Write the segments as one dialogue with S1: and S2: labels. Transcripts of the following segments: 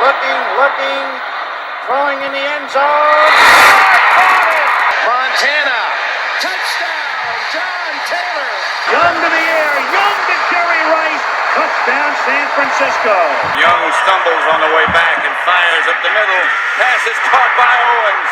S1: looking, throwing in the end zone.
S2: Montana, touchdown, John Taylor.
S3: Young to the air, Young to Jerry Rice, touchdown San Francisco.
S4: Young stumbles on the way back and fires up the middle. Pass is caught by Owens.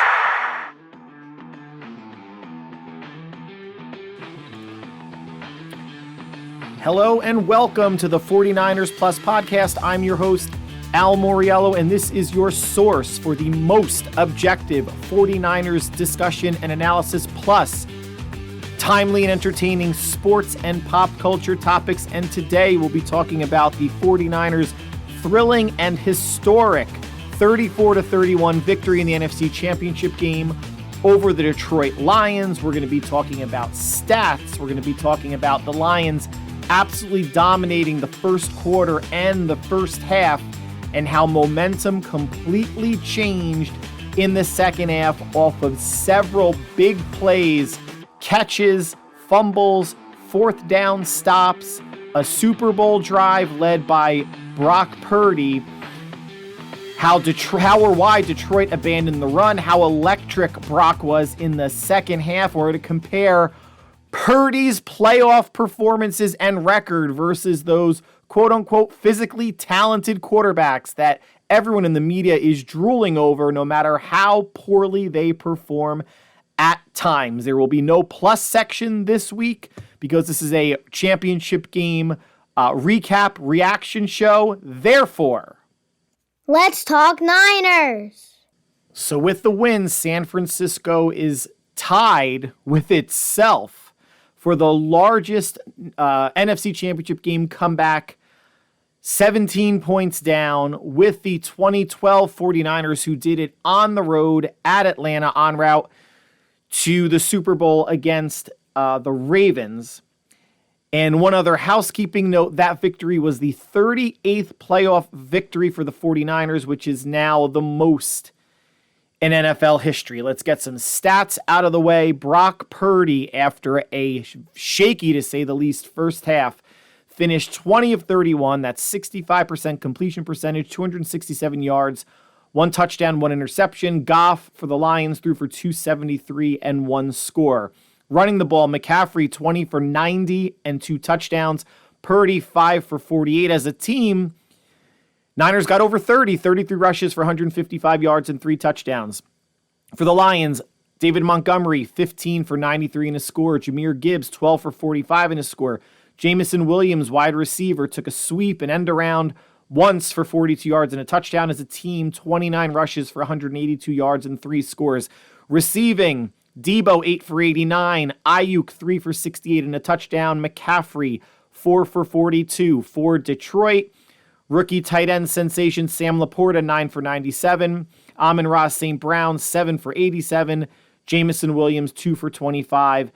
S5: Hello and welcome to the 49ers Plus podcast. I'm your host, Al Moriello, and this is your source for the most objective 49ers discussion and analysis, plus timely and entertaining sports and pop culture topics. And today we'll be talking about the 49ers' thrilling and historic 34-31 victory in the NFC Championship game over the Detroit Lions. We're going to be talking about stats. We're going to be talking about the Lions absolutely dominating the first quarter and the first half, and how momentum completely changed in the second half off of several big plays, catches, fumbles, fourth down stops, a Super Bowl drive led by Brock Purdy, how or why Detroit abandoned the run, how electric Brock was in the second half, or to compare Purdy's playoff performances and record versus those quote-unquote physically talented quarterbacks that everyone in the media is drooling over no matter how poorly they perform at times. There will be no plus section this week because this is a championship game recap reaction show. Therefore,
S6: let's talk Niners.
S5: So with the win, San Francisco is tied with itself for the largest NFC Championship game comeback, 17 points down, with the 2012 49ers, who did it on the road at Atlanta en route to the Super Bowl against the Ravens. And one other housekeeping note, that victory was the 38th playoff victory for the 49ers, which is now the most in NFL history. Let's get some stats out of the way. Brock Purdy, after a shaky, to say the least, first half, finished 20 of 31. That's 65% completion percentage, 267 yards, one touchdown, one interception. Goff for the Lions threw for 273 and one score. Running the ball, McCaffrey 20 for 90 and two touchdowns. Purdy 5 for 48. As a team, Niners got over 33 rushes for 155 yards and 3 touchdowns. For the Lions, David Montgomery, 15 for 93 and a score. Jahmyr Gibbs, 12 for 45 and a score. Jamison Williams, wide receiver, took a sweep and end around once for 42 yards and a touchdown. As a team, 29 rushes for 182 yards and 3 scores. Receiving, Debo, 8 for 89. Ayuk, 3 for 68 and a touchdown. McCaffrey, 4 for 42. For Detroit, rookie tight end sensation Sam Laporta, 9 for 97. Amon-Ra St. Brown, 7 for 87. Jamison Williams, 2 for 25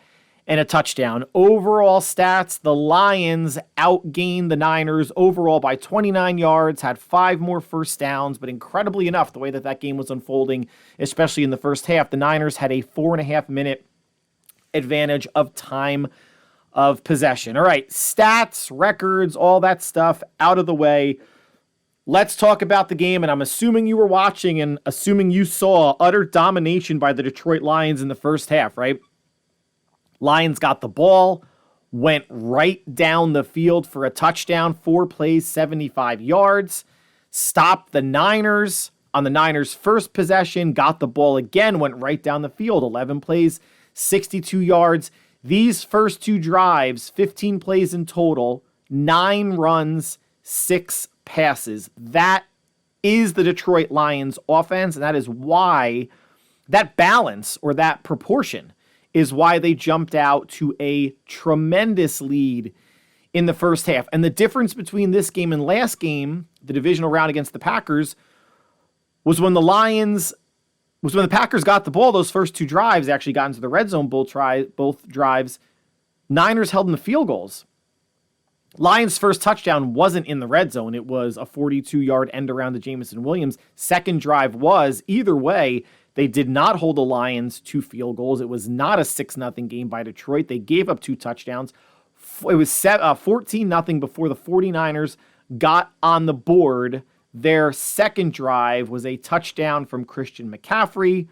S5: and a touchdown. Overall stats, the Lions outgained the Niners overall by 29 yards, had 5 more first downs, but incredibly enough, the way that game was unfolding, especially in the first half, the Niners had a 4.5-minute advantage of time of possession. All right, stats, records, all that stuff out of the way. Let's talk about the game, and I'm assuming you were watching and assuming you saw utter domination by the Detroit Lions in the first half, right? Lions got the ball, went right down the field for a touchdown, 4 plays, 75 yards, stopped the Niners on the Niners' first possession, got the ball again, went right down the field, 11 plays, 62 yards. These first 2 drives, 15 plays in total, 9 runs, 6 passes. That is the Detroit Lions offense, and that is why that balance, or that proportion, is why they jumped out to a tremendous lead in the first half. And the difference between this game and last game, the divisional round against the Packers, was when the Packers got the ball, those first 2 drives, they actually got into the red zone both drives. Niners held in the field goals. Lions' first touchdown wasn't in the red zone. It was a 42-yard end around to Jamison Williams. Second drive was. Either way, they did not hold the Lions to field goals. It was not a 6-0 game by Detroit. They gave up 2 touchdowns. It was 14-0 before the 49ers got on the board Their second drive was a touchdown from Christian McCaffrey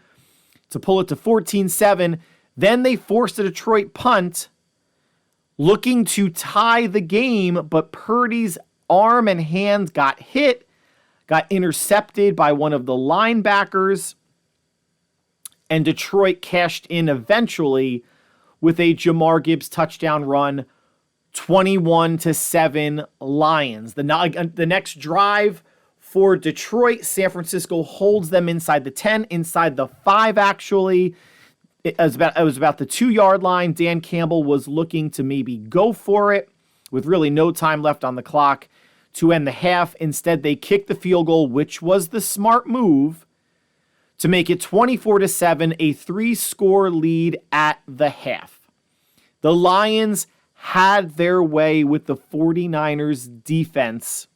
S5: to pull it to 14-7. Then they forced a Detroit punt, looking to tie the game, but Purdy's arm and hand got hit, got intercepted by one of the linebackers, and Detroit cashed in eventually with a Jamar Gibbs touchdown run, 21-7 Lions. The next drive for Detroit, San Francisco holds them inside the 10, inside the 5 actually. It was about the 2-yard line. Dan Campbell was looking to maybe go for it with really no time left on the clock to end the half. Instead, they kicked the field goal, which was the smart move, to make it 24-7, a 3-score lead at the half. The Lions had their way with the 49ers defense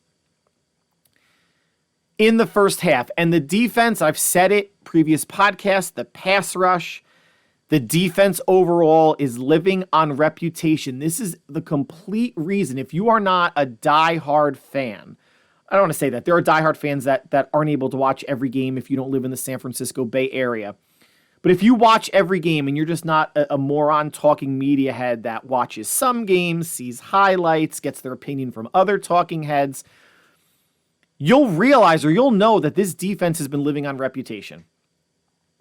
S5: in the first half. And the defense, I've said it, previous podcast, the pass rush, the defense overall is living on reputation. This is the complete reason. If you are not a diehard fan, I don't want to say that. There are diehard fans that aren't able to watch every game if you don't live in the San Francisco Bay Area. But if you watch every game and you're just not a moron talking media head that watches some games, sees highlights, gets their opinion from other talking heads, you'll realize or you'll know that this defense has been living on reputation.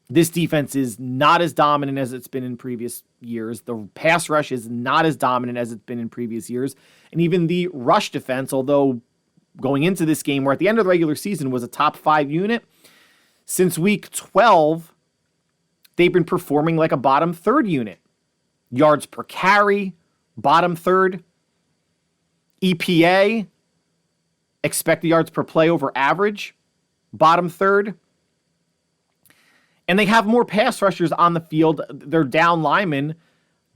S5: This defense is not as dominant as it's been in previous years. The pass rush is not as dominant as it's been in previous years. And even the rush defense, although going into this game, where at the end of the regular season was a top 5 unit, since week 12, they've been performing like a bottom 3rd unit. Yards per carry, bottom 3rd. EPA, expected yards per play over average, bottom 3rd. And they have more pass rushers on the field. Their down linemen,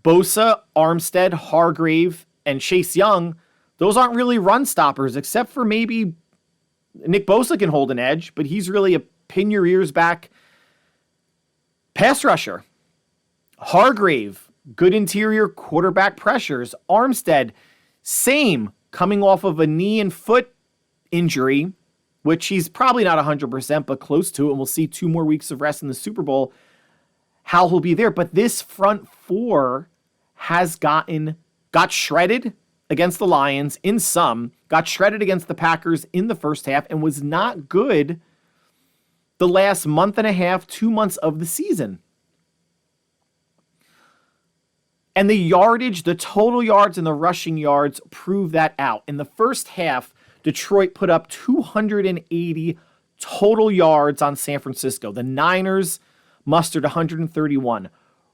S5: Bosa, Armstead, Hargrave, and Chase Young, those aren't really run stoppers, except for maybe Nick Bosa can hold an edge, but he's really a pin your ears back pass rusher. Hargrave, good interior quarterback pressures. Armstead, same, coming off of a knee and foot injury, which he's probably not 100%, but close to it. And we'll see 2 more weeks of rest in the Super Bowl, how he'll be there. But this front 4 has got shredded against the Lions in some, got shredded against the Packers in the first half, and was not good the last month and a half, 2 months of the season. And the yardage, the total yards and the rushing yards prove that out. In the first half, Detroit put up 280 total yards on San Francisco. The Niners mustered 131.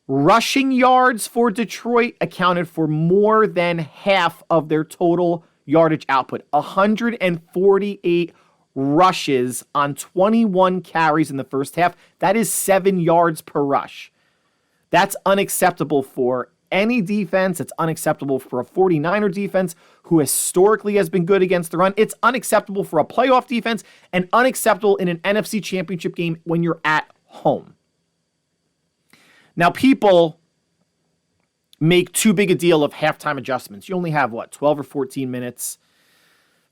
S5: Rushing yards for Detroit accounted for more than half of their total yardage output. 148 rushes on 21 carries in the first half. That is 7 yards per rush. That's unacceptable for any defense. It's unacceptable for a 49er defense who historically has been good against the run. It's unacceptable for a playoff defense and unacceptable in an NFC championship game when you're at home. Now, people make too big a deal of halftime adjustments. You only have, 12 or 14 minutes.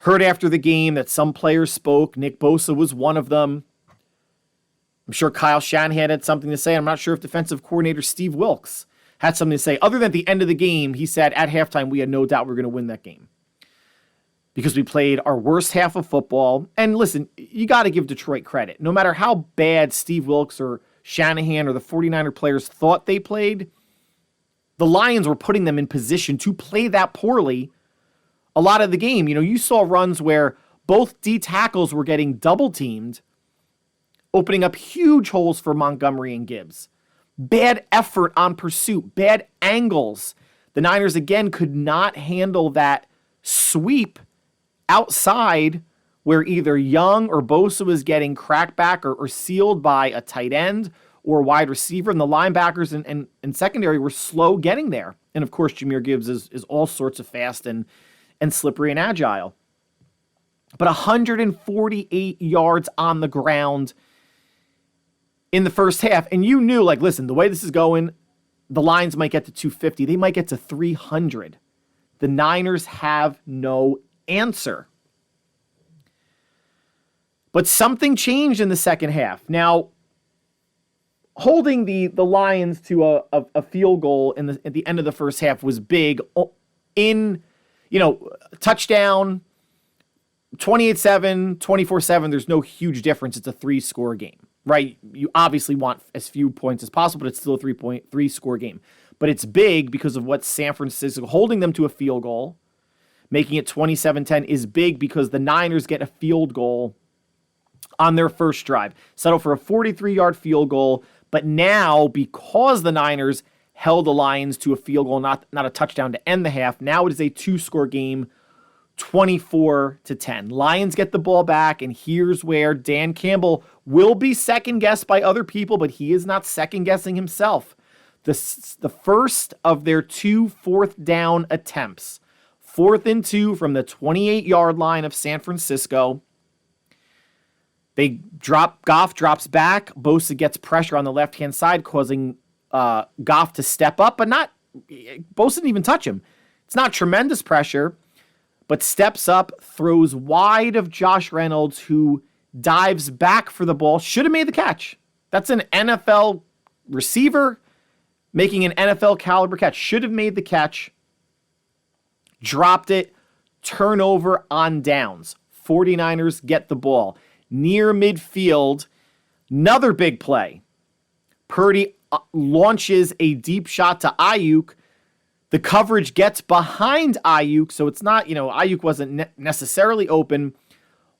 S5: Heard after the game that some players spoke. Nick Bosa was one of them. I'm sure Kyle Shanahan had something to say. I'm not sure if defensive coordinator Steve Wilks had something to say. Other than at the end of the game, he said at halftime, we had no doubt we were going to win that game because we played our worst half of football. And listen, you got to give Detroit credit. No matter how bad Steve Wilks or Shanahan or the 49er players thought they played, the Lions were putting them in position to play that poorly a lot of the game. You saw runs where both D tackles were getting double teamed, opening up huge holes for Montgomery and Gibbs. Bad effort on pursuit, bad angles. The Niners, again, could not handle that sweep outside where either Young or Bosa was getting cracked back or sealed by a tight end or wide receiver, and the linebackers and secondary were slow getting there. And, of course, Jahmyr Gibbs is all sorts of fast and slippery and agile. But 148 yards on the ground in the first half. And you knew, listen, the way this is going, the Lions might get to 250. They might get to 300. The Niners have no answer. But something changed in the second half. Now, holding the Lions to a field goal at the end of the first half was big. Touchdown, 28-7, 24-7, there's no huge difference. It's a 3-score game, right? You obviously want as few points as possible, but it's still a 3-score game. But it's big because of what San Francisco, holding them to a field goal, making it 27-10 is big because the Niners get a field goal on their first drive. Settle for a 43-yard field goal, but now because the Niners held the Lions to a field goal, not a touchdown to end the half, now it is a 2-score game, 24-10. Lions get the ball back, and here's where Dan Campbell will be second-guessed by other people, but he is not second-guessing himself. The first of their 2 fourth-down attempts, 4th and 2 from the 28-yard line of San Francisco. Goff drops back. Bosa gets pressure on the left-hand side, causing Goff to step up, but Bosa didn't even touch him. It's not tremendous pressure, but steps up, throws wide of Josh Reynolds, who dives back for the ball. Should have made the catch. That's an NFL receiver making an NFL caliber catch. Should have made the catch. Dropped it. Turnover on downs. 49ers get the ball. Near midfield, another big play. Purdy launches a deep shot to Ayuk. The coverage gets behind Ayuk, so it's not, Ayuk wasn't necessarily open.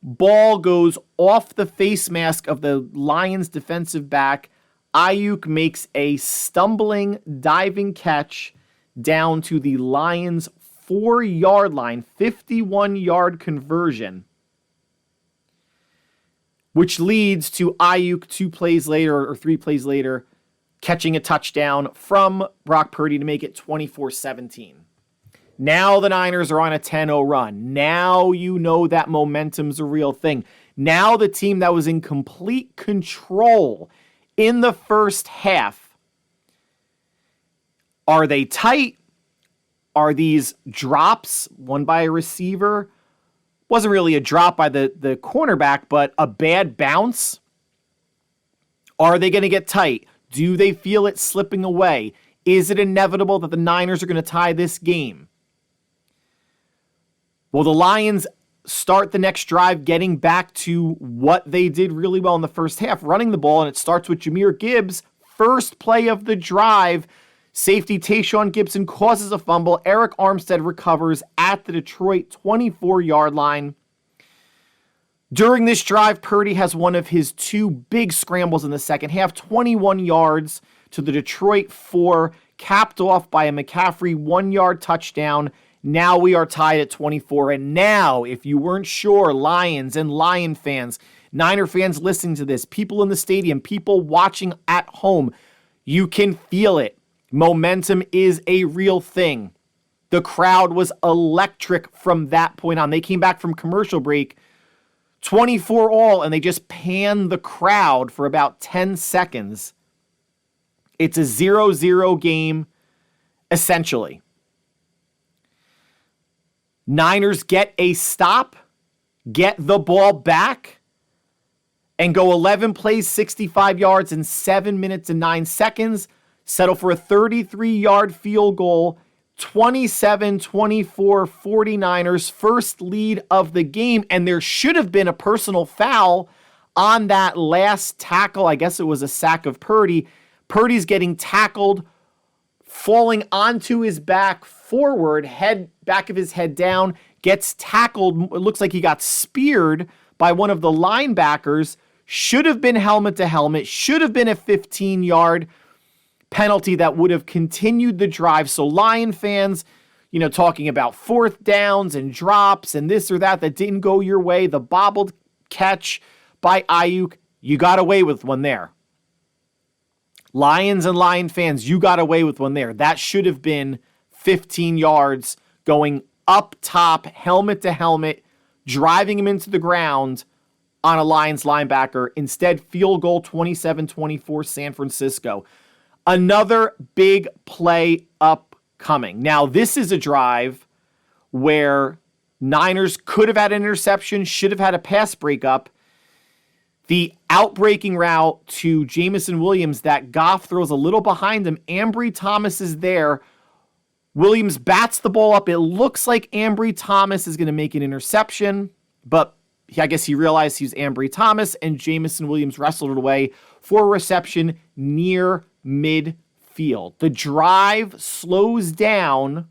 S5: Ball goes off the face mask of the Lions defensive back. Ayuk makes a stumbling, diving catch down to the Lions' 4-yard line, 51-yard conversion, which leads to Ayuk 2 plays later or 3 plays later catching a touchdown from Brock Purdy to make it 24-17. Now the Niners are on a 10-0 run. Now you know that momentum's a real thing. Now the team that was in complete control in the first half, are they tight? Are these drops, one by a receiver? Wasn't really a drop by the cornerback, but a bad bounce? Are they going to get tight? Do they feel it slipping away? Is it inevitable that the Niners are going to tie this game? Well, the Lions start the next drive getting back to what they did really well in the first half, running the ball, and it starts with Jahmyr Gibbs. First play of the drive, safety Tayshaun Gibson causes a fumble. Eric Armstead recovers at the Detroit 24-yard line. During this drive, Purdy has one of his 2 big scrambles in the second half, 21 yards to the Detroit 4, capped off by a McCaffrey 1-yard touchdown. Now we are tied at 24. And now, if you weren't sure, Lions and Lion fans, Niner fans listening to this, people in the stadium, people watching at home, you can feel it. Momentum is a real thing. The crowd was electric from that point on. They came back from commercial break 24 all, and they just panned the crowd for about 10 seconds. It's a 0-0 game, essentially. Niners get a stop, get the ball back, and go 11 plays, 65 yards in 7 minutes and 9 seconds, settle for a 33-yard field goal, 27-24 49ers, first lead of the game, and there should have been a personal foul on that last tackle. I guess it was a sack of Purdy. Purdy's getting tackled, falling onto his back forward, back of his head down, gets tackled. It looks like he got speared by one of the linebackers. Should have been helmet to helmet, should have been a 15-yard penalty that would have continued the drive. So Lion fans, talking about 4th downs and drops and this or that didn't go your way, the bobbled catch by Ayuk, you got away with one there. Lions and Lion fans, you got away with one there. That should have been 15 yards going up top, helmet to helmet, driving him into the ground on a Lions linebacker. Instead, field goal, 27-24 San Francisco. Another big play upcoming. Now, this is a drive where Niners could have had an interception, should have had a pass breakup. The outbreaking route to Jamison Williams that Goff throws a little behind him. Ambry Thomas is there. Williams bats the ball up. It looks like Ambry Thomas is going to make an interception, but I guess he realized he's Ambry Thomas, and Jamison Williams wrestled it away for a reception near midfield. The drive slows down.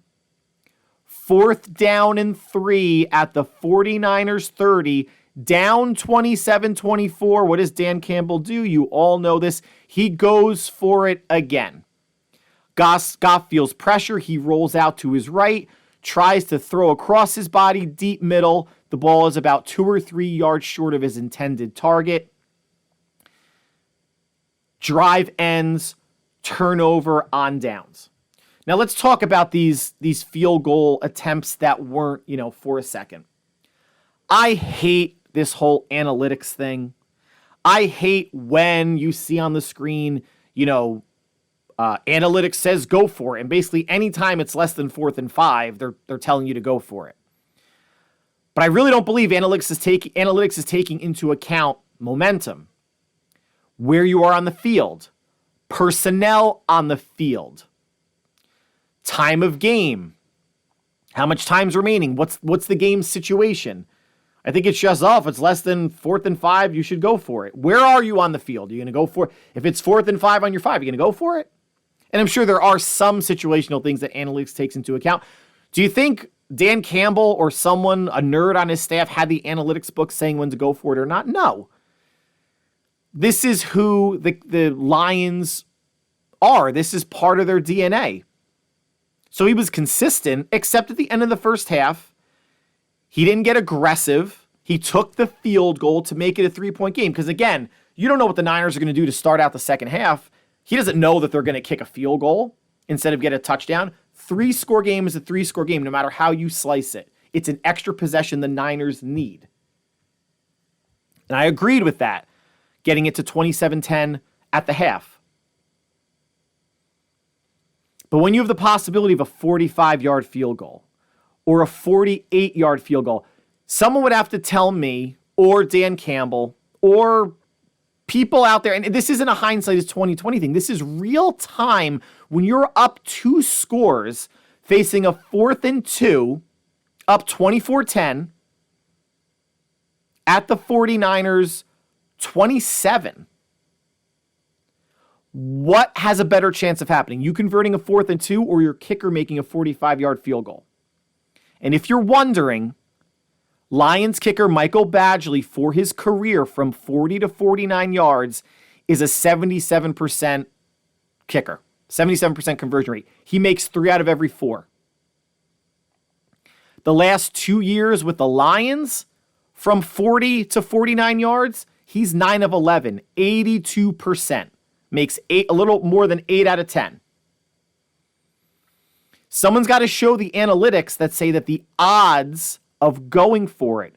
S5: 4th down and 3 at the 49ers 30. Down 27-24. What does Dan Campbell do? You all know this. He goes for it again. Goff feels pressure. He rolls out to his right, tries to throw across his body, deep middle. The ball is about 2 or 3 yards short of his intended target. Drive ends, turnover on downs. Now let's talk about these field goal attempts that weren't, for a second. I hate this whole analytics thing. I hate when you see on the screen, analytics says go for it. And basically anytime it's less than 4th and 5, they're telling you to go for it. But I really don't believe analytics is taking into account momentum, where you are on the field, personnel on the field, time of game, how much time's remaining, what's the game situation. I think it's just if it's less than 4th and 5, you should go for it. Where are you on the field? Are you going to go for it? If it's 4th and 5 on your 5, are you going to go for it? And I'm sure there are some situational things that analytics takes into account. Do you think Dan Campbell or someone, a nerd on his staff, had the analytics book saying when to go for it or not? No. This is who the Lions are. This is part of their DNA. So he was consistent, except at the end of the first half. He didn't get aggressive. He took the field goal to make it a 3-point game. Because again, you don't know what the Niners are going to do to start out the second half. He doesn't know that they're going to kick a field goal instead of get a touchdown. 3-score game is a 3-score game, no matter how you slice it. It's an extra possession the Niners need. And I agreed with that, getting it to 27-10 at the half. But when you have the possibility of a 45-yard field goal or a 48-yard field goal, someone would have to tell me, or Dan Campbell, or people out there, and this isn't a hindsight is 2020 thing. This is real time when you're up 2 scores facing a 4th and 2, up 24-10 at the 49ers 27. What has a better chance of happening? You converting a 4th and 2 or your kicker making a 45-yard field goal? And if you're wondering, Lions kicker Michael Badgley for his career from 40 to 49 yards is a 77% kicker, 77% conversion rate. He makes 3 out of every 4. The last 2 years with the Lions, from 40 to 49 yards, he's 9 of 11, 82%. Makes a little more than 8 out of 10. Someone's got to show the analytics that say that the odds of going for it,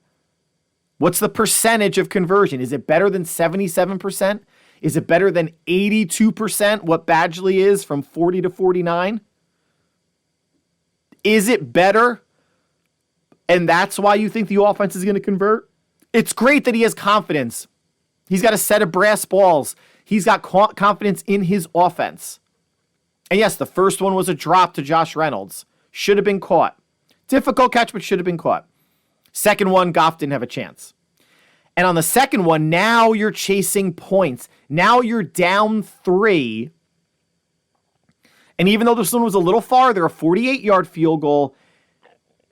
S5: what's the percentage of conversion? Is it better than 77%? Is it better than 82%, what Badgley is from 40 to 49? Is it better? And that's why you think the offense is going to convert? It's great that he has confidence. He's got a set of brass balls. He's got confidence in his offense. And yes, the first one was a drop to Josh Reynolds. Should have been caught. Difficult catch, but should have been caught. Second one, Goff didn't have a chance. And on the second one, now you're chasing points. Now you're down 3. And even though this one was a little farther, a 48-yard field goal,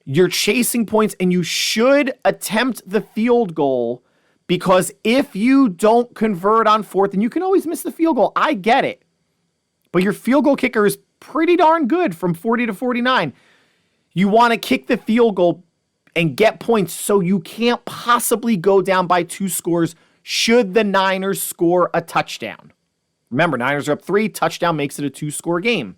S5: you're chasing points and you should attempt the field goal, because if you don't convert on 4th, and you can always miss the field goal, I get it. But your field goal kicker is pretty darn good from 40 to 49. You want to kick the field goal and get points so you can't possibly go down by 2 scores should the Niners score a touchdown. Remember, Niners are up 3, touchdown makes it a 2-score game.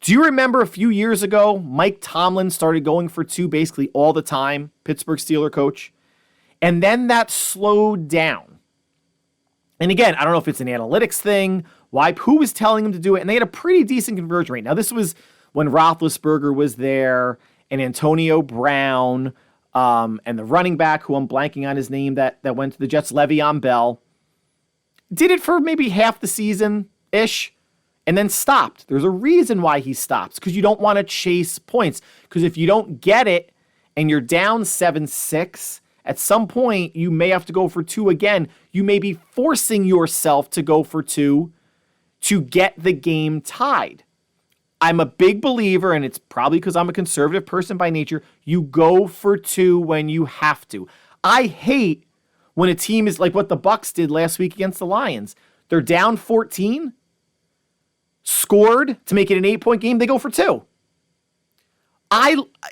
S5: Do you remember a few years ago, Mike Tomlin started going for 2 basically all the time, Pittsburgh Steelers coach, and then that slowed down. And again, I don't know if it's an analytics thing, who was telling him to do it, and they had a pretty decent conversion rate. Now, this was when Roethlisberger was there, and Antonio Brown, and the running back, who I'm blanking on his name, that went to the Jets, Le'Veon Bell, did it for maybe half the season-ish, and then stopped. There's a reason why he stops, because you don't want to chase points. Because if you don't get it and you're down 7-6, at some point you may have to go for 2 again. You may be forcing yourself to go for 2 to get the game tied. I'm a big believer, and it's probably because I'm a conservative person by nature, you go for 2 when you have to. I hate when a team is like what the Bucs did last week against the Lions. They're down 14, scored to make it an 8-point game, they go for 2.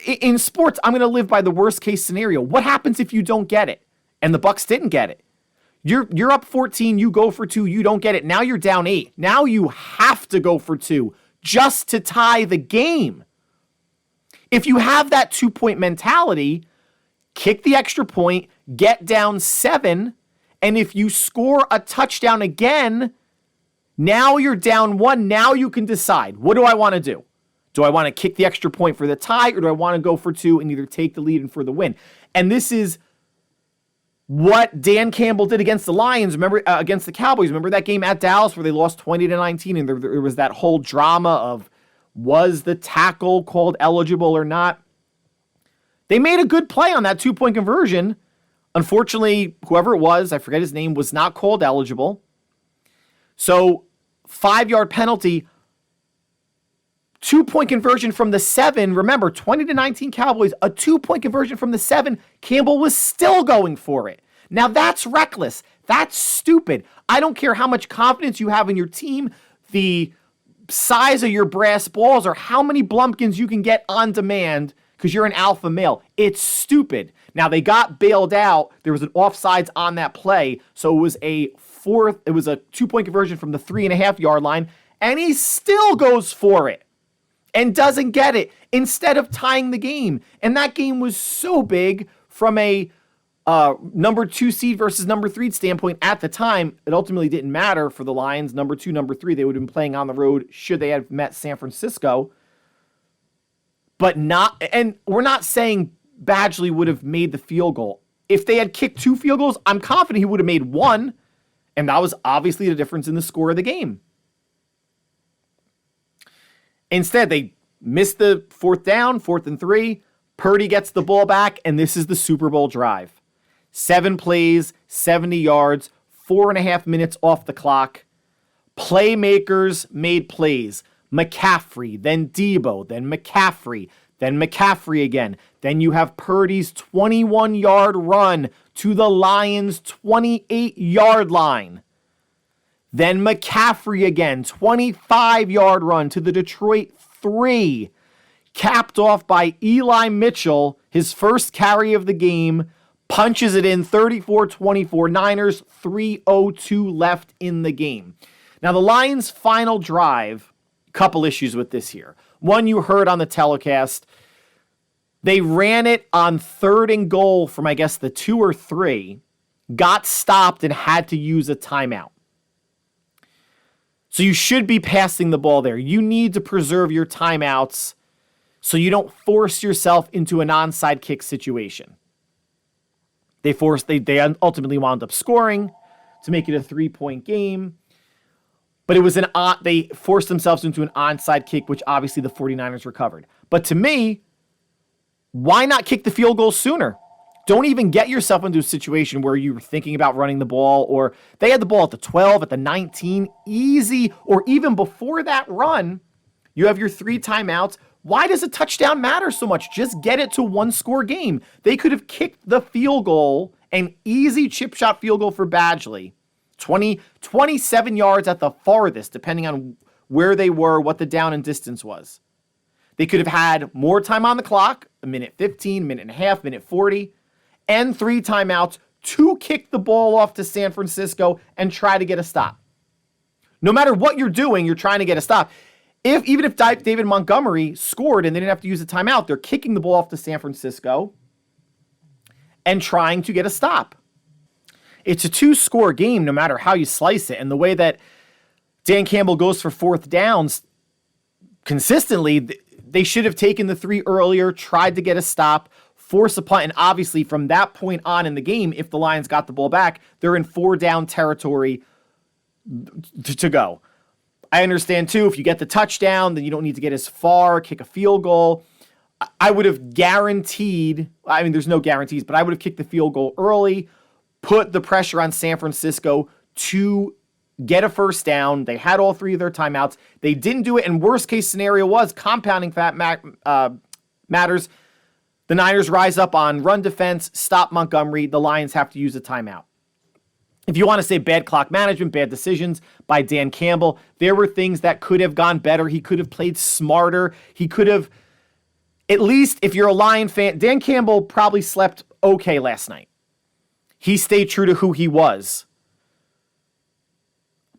S5: In sports, I'm going to live by the worst case scenario. What happens if you don't get it? And the Bucs didn't get it. You're up 14, you go for 2, you don't get it. Now you're down 8. Now you have to go for 2 just to tie the game. If you have that 2-point mentality, kick the extra point, get down 7, and if you score a touchdown again, now you're down 1. Now you can decide, what do I want to do? Do I want to kick the extra point for the tie, or do I want to go for 2 and either take the lead and for the win? And this is what Dan Campbell did against the Lions. Remember, against the Cowboys. Remember that game at Dallas where they lost 20-19, and there was that whole drama of, was the tackle called eligible or not? They made a good play on that 2-point conversion. Unfortunately, whoever it was, I forget his name, was not called eligible. So 5-yard penalty. 2-point conversion from the 7. Remember, 20-19 Cowboys, a 2-point conversion from the 7. Campbell was still going for it. Now that's reckless. That's stupid. I don't care how much confidence you have in your team, the size of your brass balls, or how many Blumpkins you can get on demand because you're an alpha male. It's stupid. Now they got bailed out. There was an offsides on that play, so it was a 2-point conversion from the 3.5-yard line, and he still goes for it and doesn't get it instead of tying the game. And that game was so big from a number 2 seed versus number 3 standpoint at the time. It ultimately didn't matter for the Lions, number 2, number 3. They would have been playing on the road should they have met San Francisco. But we're not saying Badgley would have made the field goal. If they had kicked 2 field goals, I'm confident he would have made 1. And that was obviously the difference in the score of the game. Instead, they missed the 4th down, 4th and 3. Purdy gets the ball back, and this is the Super Bowl drive. 7 plays, 70 yards, 4.5 minutes off the clock. Playmakers made plays. McCaffrey, then Debo, then McCaffrey again. Then you have Purdy's 21-yard run to the Lions' 28-yard line. Then McCaffrey again, 25-yard run to the Detroit 3. Capped off by Eli Mitchell, his first carry of the game, punches it in 34-24. Niners, 3:02 left in the game. Now the Lions' final drive, couple issues with this here. One, you heard on the telecast, they ran it on 3rd and goal from, I guess, the 2 or 3, got stopped and had to use a timeout. So you should be passing the ball there. You need to preserve your timeouts so you don't force yourself into an onside kick situation. They ultimately wound up scoring to make it a 3-point game. But they forced themselves into an onside kick, which obviously the 49ers recovered. But to me, why not kick the field goal sooner? Don't even get yourself into a situation where you're thinking about running the ball, or they had the ball at the 12, at the 19, easy, or even before that run, you have your 3 timeouts. Why does a touchdown matter so much? Just get it to 1-score game. They could have kicked the field goal, an easy chip shot field goal for Badgley. 27 yards at the farthest, depending on where they were, what the down and distance was. They could have had more time on the clock, a minute 15, minute and a half, minute 40, and 3 timeouts to kick the ball off to San Francisco and try to get a stop. No matter what you're doing, you're trying to get a stop. Even if David Montgomery scored and they didn't have to use a timeout, they're kicking the ball off to San Francisco and trying to get a stop. It's a 2-score game no matter how you slice it. And the way that Dan Campbell goes for 4th downs consistently, they should have taken the 3 earlier, tried to get a stop, force a punt. And obviously from that point on in the game, if the Lions got the ball back, they're in 4-down territory to go. I understand too, if you get the touchdown, then you don't need to get as far, kick a field goal. I would have guaranteed, I mean, there's no guarantees, but I would have kicked the field goal early, put the pressure on San Francisco to get a first down. They had all 3 of their timeouts. They didn't do it, and worst case scenario was, compounding matters, the Niners rise up on run defense, stop Montgomery, the Lions have to use a timeout. If you want to say bad clock management, bad decisions by Dan Campbell, there were things that could have gone better. He could have played smarter. He could have, at least if you're a Lion fan, Dan Campbell probably slept okay last night. He stayed true to who he was.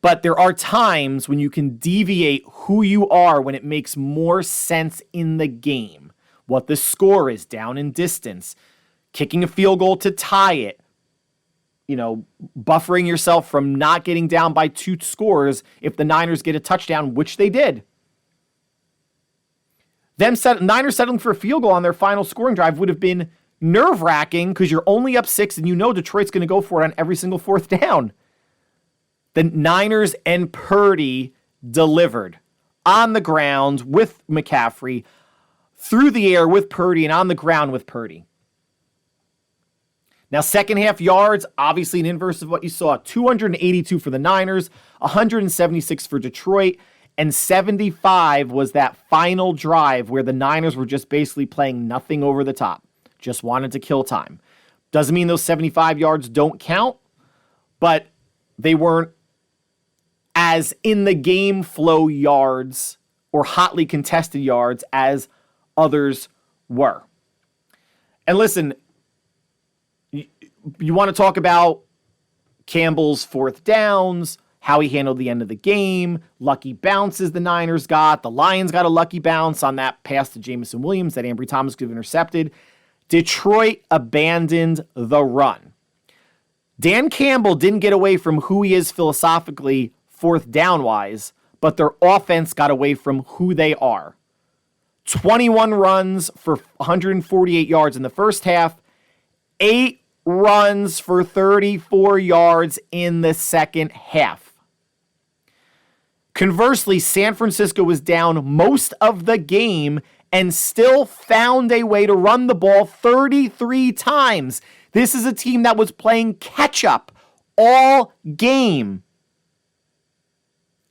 S5: But there are times when you can deviate who you are when it makes more sense in the game. What the score is, down in distance, kicking a field goal to tie it, buffering yourself from not getting down by 2 scores if the Niners get a touchdown, which they did. Niners settling for a field goal on their final scoring drive would have been nerve-wracking because you're only up 6 and Detroit's going to go for it on every single 4th down. The Niners and Purdy delivered on the ground with McCaffrey, through the air with Purdy, and on the ground with Purdy. Now, second half yards, obviously an inverse of what you saw. 282 for the Niners, 176 for Detroit, and 75 was that final drive where the Niners were just basically playing nothing over the top. Just wanted to kill time. Doesn't mean those 75 yards don't count, but they weren't as in the game flow yards or hotly contested yards as others were. And listen, you want to talk about Campbell's 4th downs, how he handled the end of the game, lucky bounces the Niners got. The Lions got a lucky bounce on that pass to Jamison Williams that Ambry Thomas could have intercepted. Detroit abandoned the run. Dan Campbell didn't get away from who he is philosophically 4th down-wise, but their offense got away from who they are. 21 runs for 148 yards in the first half, 8 runs for 34 yards in the second half. Conversely, San Francisco was down most of the game and still found a way to run the ball 33 times. This is a team that was playing catch-up all game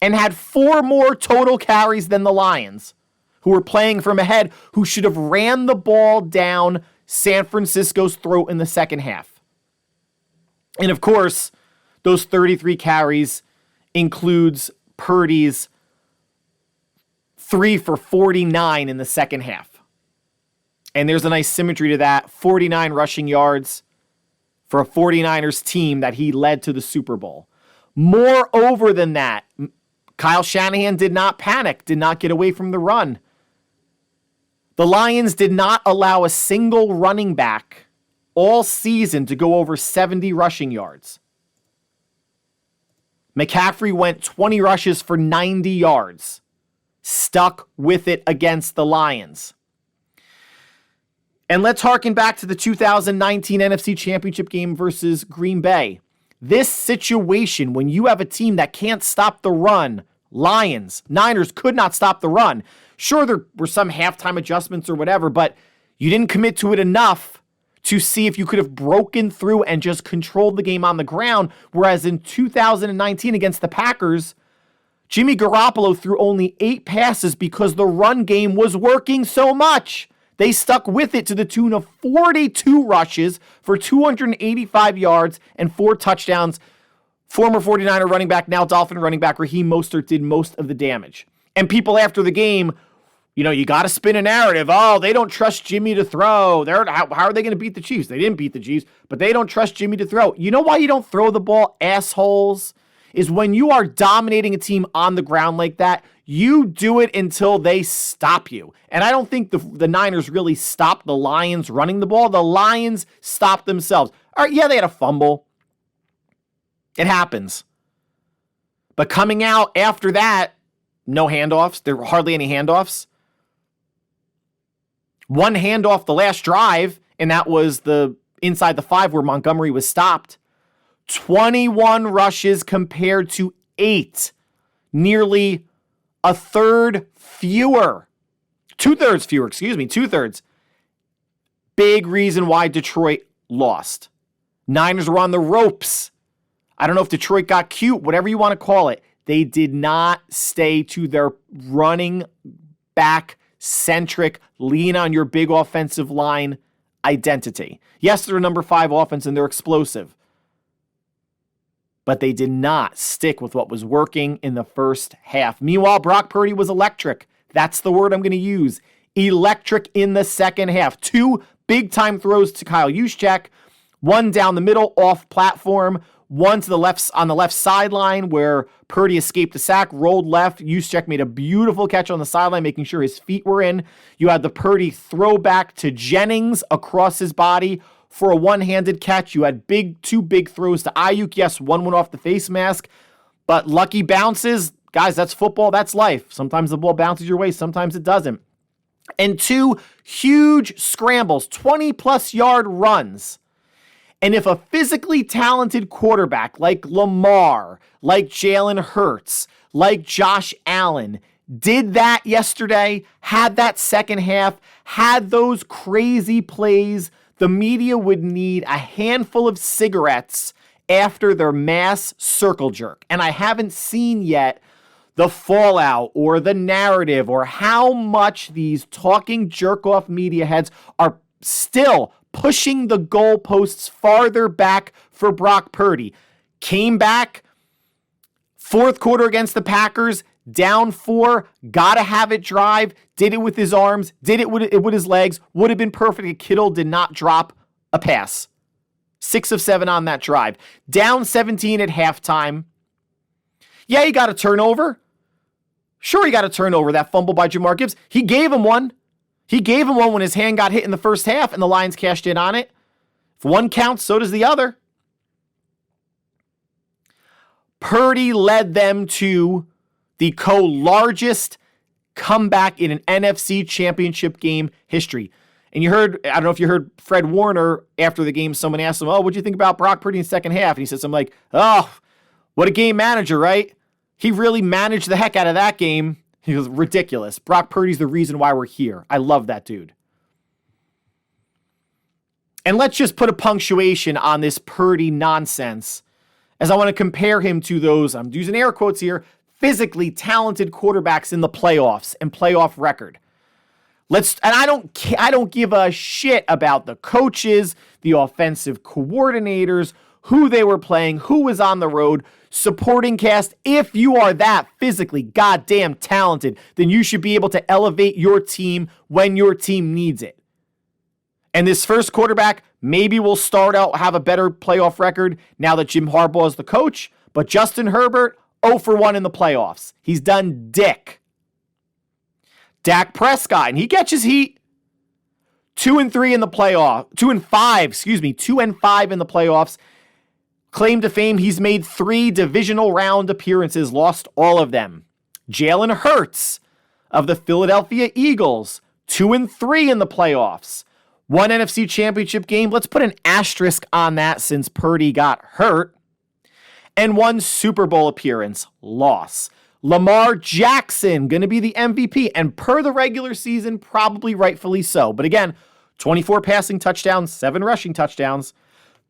S5: and had 4 more total carries than the Lions, who were playing from ahead, who should have ran the ball down San Francisco's throat in the second half. And of course, those 33 carries includes Purdy's 3 for 49 in the second half. And there's a nice symmetry to that. 49 rushing yards for a 49ers team that he led to the Super Bowl. Moreover than that, Kyle Shanahan did not panic, did not get away from the run. The Lions did not allow a single running back all season to go over 70 rushing yards. McCaffrey went 20 rushes for 90 yards. Stuck with it against the Lions. And let's harken back to the 2019 NFC Championship game versus Green Bay. This situation, when you have a team that can't stop the run, Niners could not stop the run. Sure, there were some halftime adjustments or whatever, but you didn't commit to it enough to see if you could have broken through and just controlled the game on the ground. Whereas in 2019 against the Packers, Jimmy Garoppolo threw only 8 passes because the run game was working so much. They stuck with it to the tune of 42 rushes for 285 yards and 4 touchdowns. Former 49er running back, now Dolphin running back, Raheem Mostert did most of the damage. And people after the game, you got to spin a narrative. Oh, they don't trust Jimmy to throw. How are they going to beat the Chiefs? They didn't beat the Chiefs, but they don't trust Jimmy to throw. You know why you don't throw the ball, assholes? Is when you are dominating a team on the ground like that, you do it until they stop you. And I don't think the Niners really stopped the Lions running the ball. The Lions stopped themselves. All right, yeah, they had a fumble. It happens. But coming out after that, no handoffs. There were hardly any handoffs. One handoff the last drive, and that was the inside the 5 where Montgomery was stopped. 21 rushes compared to 8. Nearly a third fewer. 2/3 fewer, excuse me, 2/3. Big reason why Detroit lost. Niners were on the ropes. I don't know if Detroit got cute, whatever you want to call it. They did not stay to their running back centric, lean on your big offensive line identity. Yes, they're a number 5 offense and they're explosive. But they did not stick with what was working in the first half. Meanwhile, Brock Purdy was electric. That's the word I'm going to use. Electric in the second half. 2 big-time throws to Kyle Juszczyk. 1 down the middle, off platform. 1 to the left on the left sideline where Purdy escaped the sack, rolled left. Juszczyk made a beautiful catch on the sideline, making sure his feet were in. You had the Purdy throwback to Jennings across his body for a one-handed catch. You had 2 big throws to Ayuk. Yes, 1 went off the face mask, but lucky bounces. Guys, that's football. That's life. Sometimes the ball bounces your way. Sometimes it doesn't. And 2 huge scrambles, 20-plus yard runs. And if a physically talented quarterback like Lamar, like Jalen Hurts, like Josh Allen did that yesterday, had that second half, had those crazy plays, the media would need a handful of cigarettes after their mass circle jerk. And I haven't seen yet the fallout or the narrative or how much these talking jerk-off media heads are still pushing the goalposts farther back for Brock Purdy. Came back, 4th quarter against the Packers, down 4, gotta have it drive, did it with his arms, did it with his legs, would have been perfect if Kittle did not drop a pass. 6 of 7 on that drive. Down 17 at halftime. Yeah, he got a turnover. Sure, he got a turnover, that fumble by Jamar Gibbs. He gave him one. He gave him one when his hand got hit in the first half and the Lions cashed in on it. If one counts, so does the other. Purdy led them to the co-largest comeback in an NFC championship game history. And you heard, I don't know if you heard Fred Warner after the game, someone asked him, what'd you think about Brock Purdy in the second half? And he said something like, what a game manager, right? He really managed the heck out of that game. He was ridiculous. Brock Purdy's the reason why we're here. I love that dude. And let's just put a punctuation on this Purdy nonsense, as I want to compare him to those, I'm using air quotes here, physically talented quarterbacks in the playoffs and playoff record. I don't give a shit about the coaches, the offensive coordinators, who they were playing, who was on the road, supporting cast. If you are that physically goddamn talented, then you should be able to elevate your team when your team needs it. And this first quarterback maybe will start out, have a better playoff record now that Jim Harbaugh is the coach, but Justin Herbert, 0 for 1 in the playoffs. He's done dick. Dak Prescott, and he catches heat. 2-3 in the playoff. 2-5 in the playoffs. Claim to fame, he's made 3 divisional round appearances, lost all of them. Jalen Hurts of the Philadelphia Eagles, 2-3 in the playoffs. 1 NFC championship game. Let's put an asterisk on that since Purdy got hurt. And 1 Super Bowl appearance, loss. Lamar Jackson, going to be the MVP, and per the regular season, probably rightfully so. But again, 24 passing touchdowns, 7 rushing touchdowns.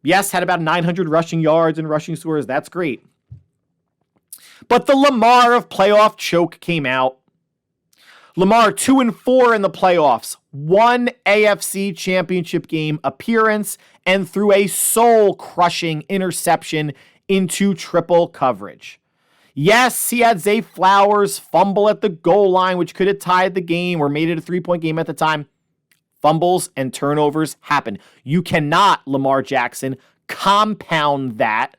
S5: Yes, had about 900 rushing yards and rushing scores. That's great. But the Lamar of playoff choke came out. Lamar 2-4 in the playoffs, 1 AFC championship game appearance, and threw a soul-crushing interception into triple coverage. Yes, he had Zay Flowers fumble at the goal line, which could have tied the game or made it a 3-point game at the time. Fumbles and turnovers happen. You cannot, Lamar Jackson, compound that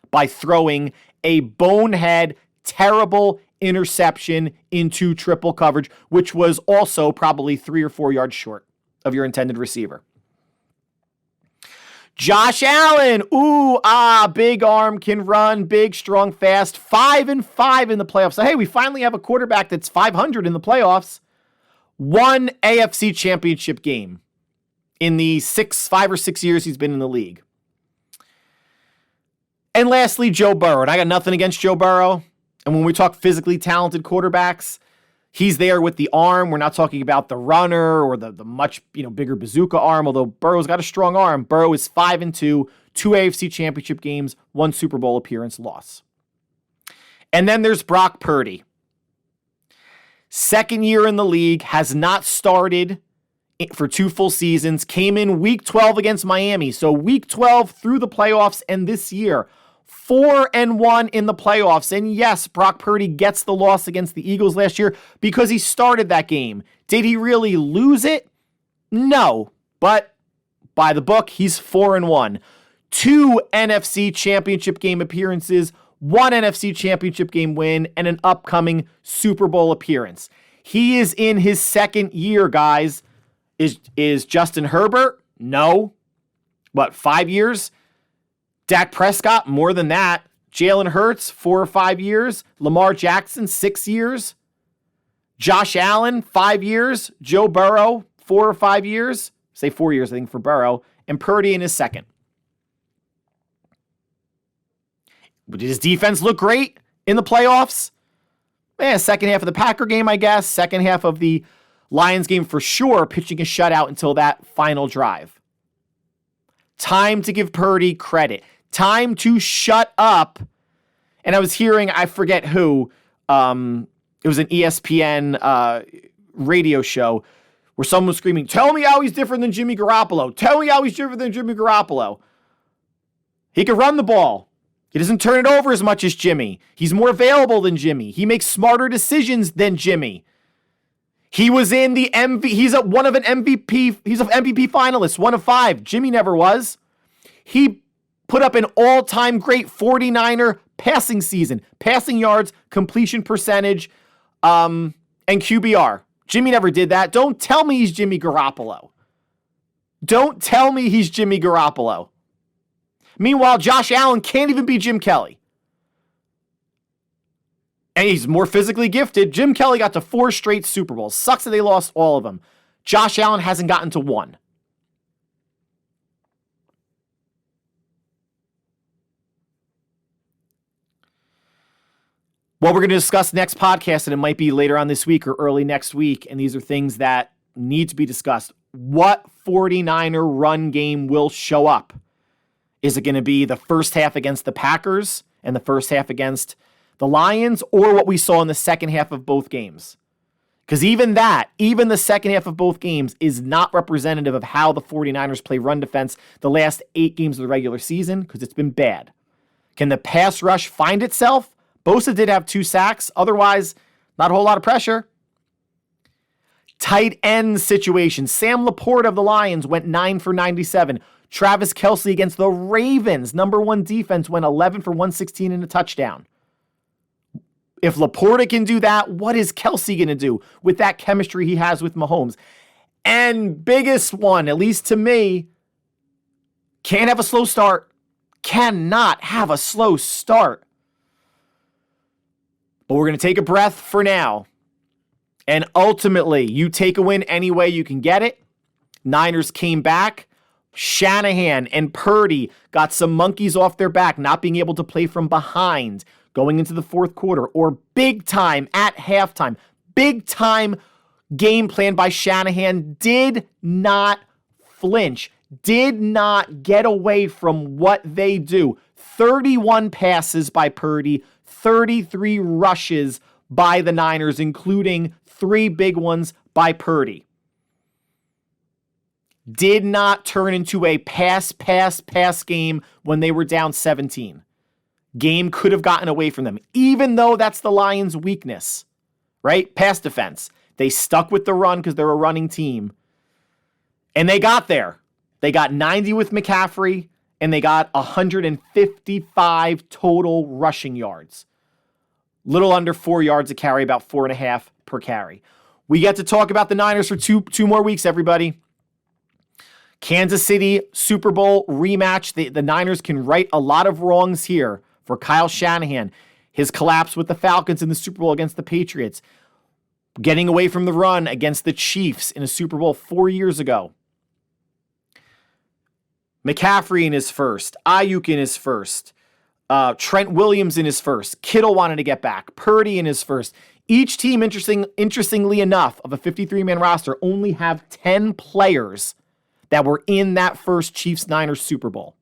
S5: by throwing a bonehead, terrible interception into triple coverage, which was also probably 3 or 4 yards short of your intended receiver. Josh Allen, big arm, can run, big, strong, fast, 5-5 in the playoffs. So, hey, we finally have a quarterback that's 500 in the playoffs. 1 AFC championship game. in the 5 or 6 years he's been in the league. And lastly, Joe Burrow. And I got nothing against Joe Burrow. And when we talk physically talented quarterbacks, he's there with the arm. We're not talking about the runner or the much bigger bazooka arm, although Burrow's got a strong arm. Burrow is 5-2, 2 AFC championship games, 1 Super Bowl appearance loss. And then there's Brock Purdy. Second year in the league, has not started for 2 full seasons, came in week 12 against Miami. So week 12 through the playoffs, and this year, 4-1 in the playoffs. And yes, Brock Purdy gets the loss against the Eagles last year because he started that game. Did he really lose it? No. But by the book, he's 4-1. 2 NFC championship game appearances, 1 NFC championship game win, and an upcoming Super Bowl appearance. He is in his second year, guys. Is Justin Herbert? No. What, 5 years? Dak Prescott, more than that. Jalen Hurts, 4 or 5 years. Lamar Jackson, 6 years. Josh Allen, 5 years. Joe Burrow, 4 or 5 years. Say 4 years, I think, for Burrow. And Purdy in his second. Did his defense look great in the playoffs? Second half of the Packer game, I guess. Second half of the Lions game for sure, pitching a shutout until that final drive. Time to give Purdy credit. Time to shut up. And I was hearing, I forget who, it was an ESPN radio show where someone was screaming, "Tell me how he's different than Jimmy Garoppolo. Tell me how he's different than Jimmy Garoppolo." He can run the ball. He doesn't turn it over as much as Jimmy. He's more available than Jimmy. He makes smarter decisions than Jimmy. He was in the he's an MVP finalist, 1 of 5. Jimmy never was. He put up an all-time great 49er passing season, passing yards, completion percentage, and QBR. Jimmy never did that. Don't tell me he's Jimmy Garoppolo. Don't tell me he's Jimmy Garoppolo. Meanwhile, Josh Allen can't even be Jim Kelly. And he's more physically gifted. Jim Kelly got to 4 straight Super Bowls. Sucks that they lost all of them. Josh Allen hasn't gotten to 1. What we're going to discuss next podcast, and it might be later on this week or early next week, and these are things that need to be discussed. What 49er run game will show up? Is it going to be the first half against the Packers and the first half against the Lions, or what we saw in the second half of both games? Because even the second half of both games is not representative of how the 49ers play run defense the last 8 games of the regular season, because it's been bad. Can the pass rush find itself? Bosa did have 2 sacks. Otherwise, not a whole lot of pressure. Tight end situation. Sam Laporta of the Lions went 9 for 97. Travis Kelce against the Ravens, number 1 defense, went 11 for 116 and a touchdown. If Laporta can do that, what is Kelce going to do with that chemistry he has with Mahomes? And biggest one, at least to me, can't have a slow start. Cannot have a slow start. But we're going to take a breath for now. And ultimately, you take a win any way you can get it. Niners came back. Shanahan and Purdy got some monkeys off their back, not being able to play from behind going into the fourth quarter, or big time at halftime. Big time game plan by Shanahan. Did not flinch. Did not get away from what they do. 31 passes by Purdy, 33 rushes by the Niners, including 3 big ones by Purdy. Did not turn into a pass game when they were down 17. Game could have gotten away from them, even though that's the Lions' weakness, right? Pass defense. They stuck with the run because they're a running team. And they got there. They got 90 with McCaffrey, and they got 155 total rushing yards. Little under 4 yards a carry, about 4.5 per carry. We get to talk about the Niners for two more weeks, everybody. Kansas City Super Bowl rematch. The Niners can right a lot of wrongs here for Kyle Shanahan. His collapse with the Falcons in the Super Bowl against the Patriots. Getting away from the run against the Chiefs in a Super Bowl 4 years ago. McCaffrey in his first. Ayuk in his first. Trent Williams in his first. Kittle wanted to get back. Purdy in his first. Each team, interestingly enough, of a 53-man roster only have 10 players that were in that first Chiefs-Niners Super Bowl.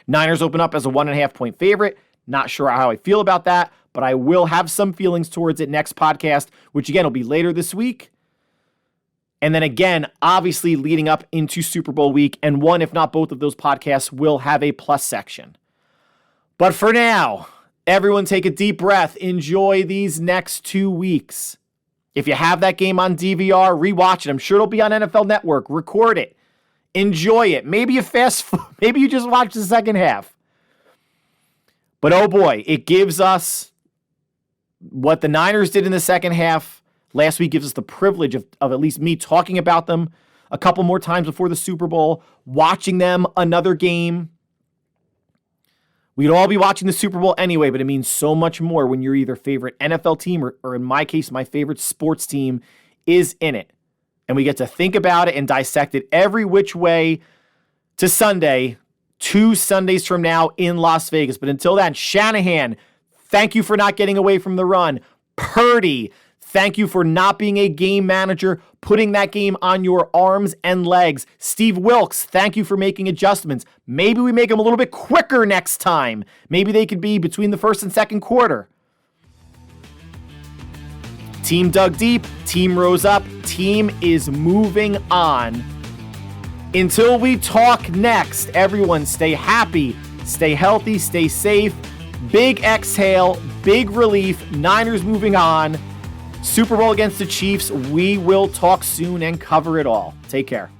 S5: Niners open up as a 1.5-point favorite. Not sure how I feel about that, but I will have some feelings towards it next podcast, which again will be later this week. And then again, obviously leading up into Super Bowl week, and one, if not both of those podcasts will have a plus section. But for now, everyone take a deep breath. Enjoy these next 2 weeks. If you have that game on DVR, rewatch it. I'm sure it'll be on NFL Network. Record it. Enjoy it. Maybe you just watch the second half. But oh boy, it gives us what the Niners did in the second half last week, gives us the privilege of at least me talking about them a couple more times before the Super Bowl, watching them another game. We'd all be watching the Super Bowl anyway, but it means so much more when your either favorite NFL team or in my case, my favorite sports team is in it. And we get to think about it and dissect it every which way to Sunday, 2 Sundays from now in Las Vegas. But until then, Shanahan, thank you for not getting away from the run. Purdy, thank you for not being a game manager, putting that game on your arms and legs. Steve Wilks, thank you for making adjustments. Maybe we make them a little bit quicker next time. Maybe they could be between the first and second quarter. Team dug deep, team rose up, team is moving on. Until we talk next, everyone stay happy, stay healthy, stay safe. Big exhale, big relief, Niners moving on. Super Bowl against the Chiefs. We will talk soon and cover it all. Take care.